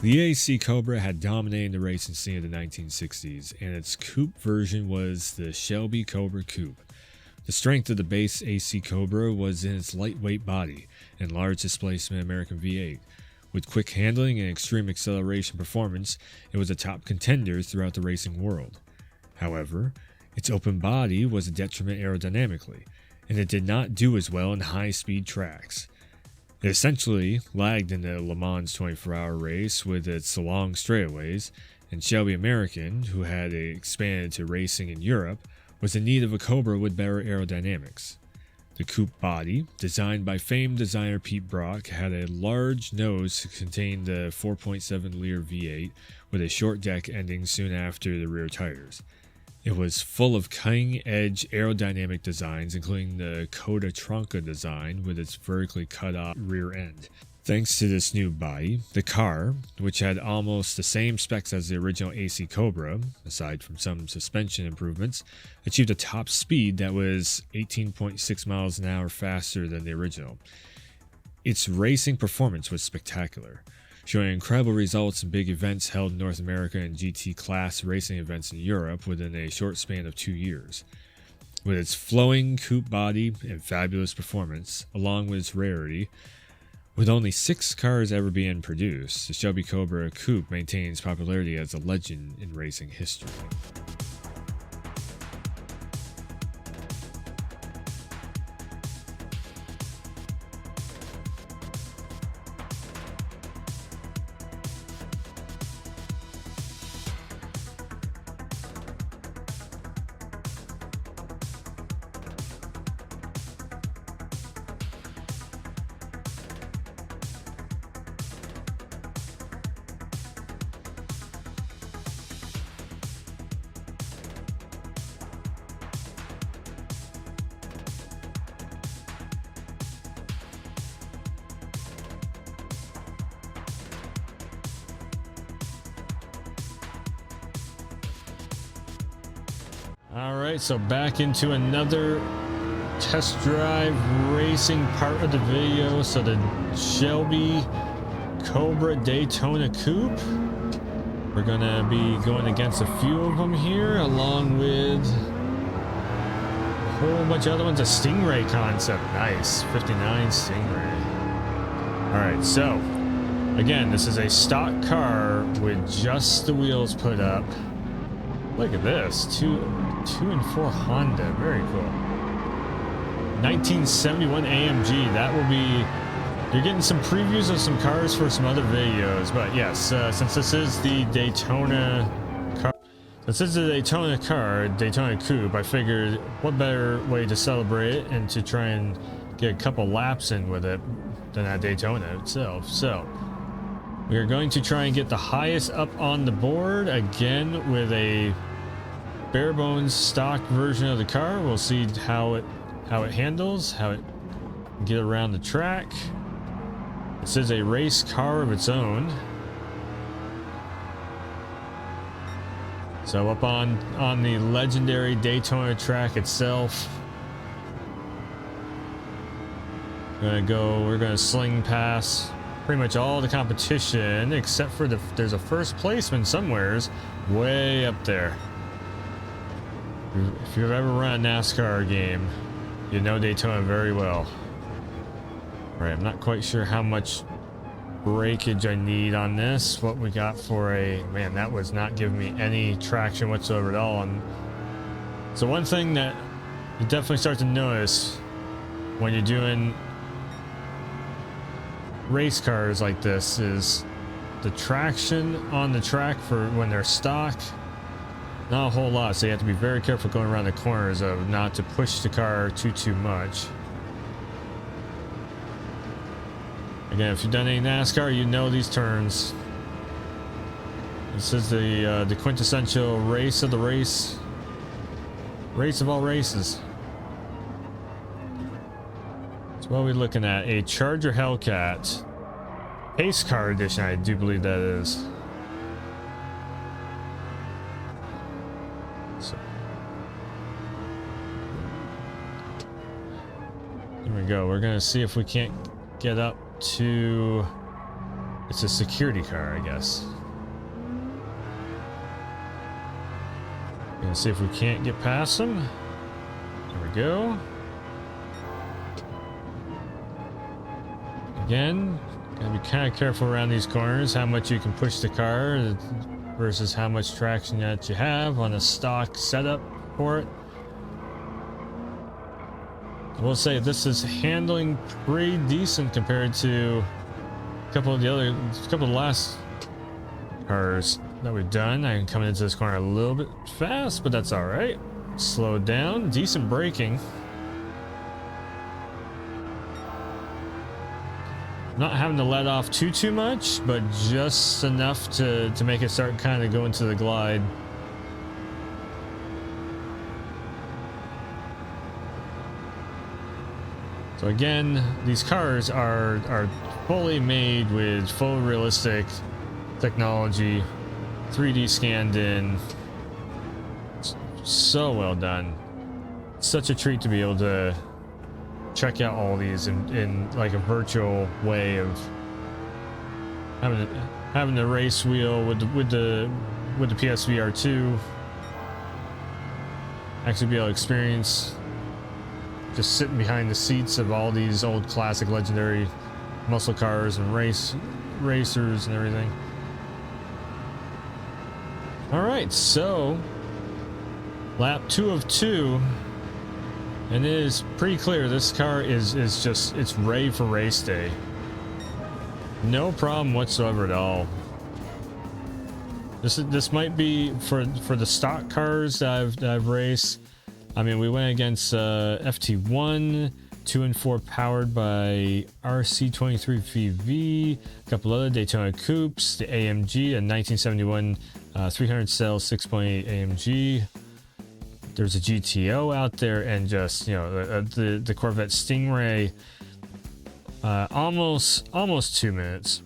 The AC Cobra had dominated the racing scene of the 1960s, and its coupe version was the Shelby Cobra Coupe. The strength of the base AC Cobra was in its lightweight body and large displacement American V8. With quick handling and extreme acceleration performance, it was a top contender throughout the racing world. However, its open body was a detriment aerodynamically, and it did not do as well in high-speed tracks. It essentially lagged in the Le Mans 24-hour race with its long straightaways, and Shelby American, who had expanded to racing in Europe, was in need of a Cobra with better aerodynamics. The coupe body, designed by famed designer Pete Brock, had a large nose to contain the 4.7-liter V8 with a short deck ending soon after the rear tires. It was full of cutting-edge aerodynamic designs, including the Coda Tronca design with its vertically cut-off rear end. Thanks to this new body, the car, which had almost the same specs as the original AC Cobra, aside from some suspension improvements, achieved a top speed that was 18.6 miles an hour faster than the original. Its racing performance was spectacular, showing incredible results in big events held in North America and GT class racing events in Europe within a short span of 2 years. With its flowing coupe body and fabulous performance, along with its rarity, with only 6 cars ever being produced, the Shelby Cobra Coupe maintains popularity as a legend in racing history. Alright, so back into another test drive racing part of the video. So the Shelby Cobra Daytona Coupe. We're gonna be going against a few of them here, along with a whole bunch of other ones. A Stingray concept, nice, 59 Stingray. Alright, so again, this is a stock car with just the wheels put up. Look at this, 2 and 4 Honda, very cool. 1971 AMG, that will be, you're getting some previews of some cars for some other videos, but yes, since this is the Daytona car, Daytona Coupe, I figured what better way to celebrate it and to try and get a couple laps in with it than at Daytona itself. So we are going to try and get the highest up on the board, again with a bare bones stock version of the car. We'll see how it handles, how it can get around the track. This is a race car of its own. So up on the legendary Daytona track itself, we're gonna sling past pretty much all the competition, except for there's a first placeman somewheres way up there. If you've ever run a NASCAR game, you know Daytona very well. All right, I'm not quite sure how much breakage I need on this. What we got for man, that was not giving me any traction whatsoever at all. And so one thing that you definitely start to notice when you're doing race cars like this is the traction on the track for when they're stock, not a whole lot, so you have to be very careful going around the corners of not to push the car too much. Again, if you've done any NASCAR, you know these turns. This is the quintessential race of all races. So what are we looking at? A Charger Hellcat Pace Car Edition, I do believe that is. So, here we go. We're gonna see if we can't get up to It's a security car, I guess. Gonna see if we can't get past them. There we go. Again, gotta be kind of careful around these corners, how much you can push the car versus how much traction that you have on a stock setup for it. I will say this is handling pretty decent compared to a couple of the last cars that we've done. I'm coming into this corner a little bit fast, but that's all right. Slow down, decent braking. Not having to let off too much, but just enough to make it start kind of going to the glide. So again, these cars are fully made with full realistic technology, 3D scanned in. So well done. Such a treat to be able to check out all these in like a virtual way of having the race wheel with the PSVR2. Actually be able to experience just sitting behind the seats of all these old classic legendary muscle cars and racers and everything. All right, so lap 2 of 2. And it is pretty clear this car is just, it's ready for race day. No problem whatsoever at all. This might be for the stock cars that I've raced. I mean, we went against FT1, 2 and 4 powered by RC23 VV, a couple other Daytona Coupes, the AMG, a 1971 300 cell 6.8 AMG. There's a GTO out there, and just, you know, the Corvette Stingray. Almost 2 minutes.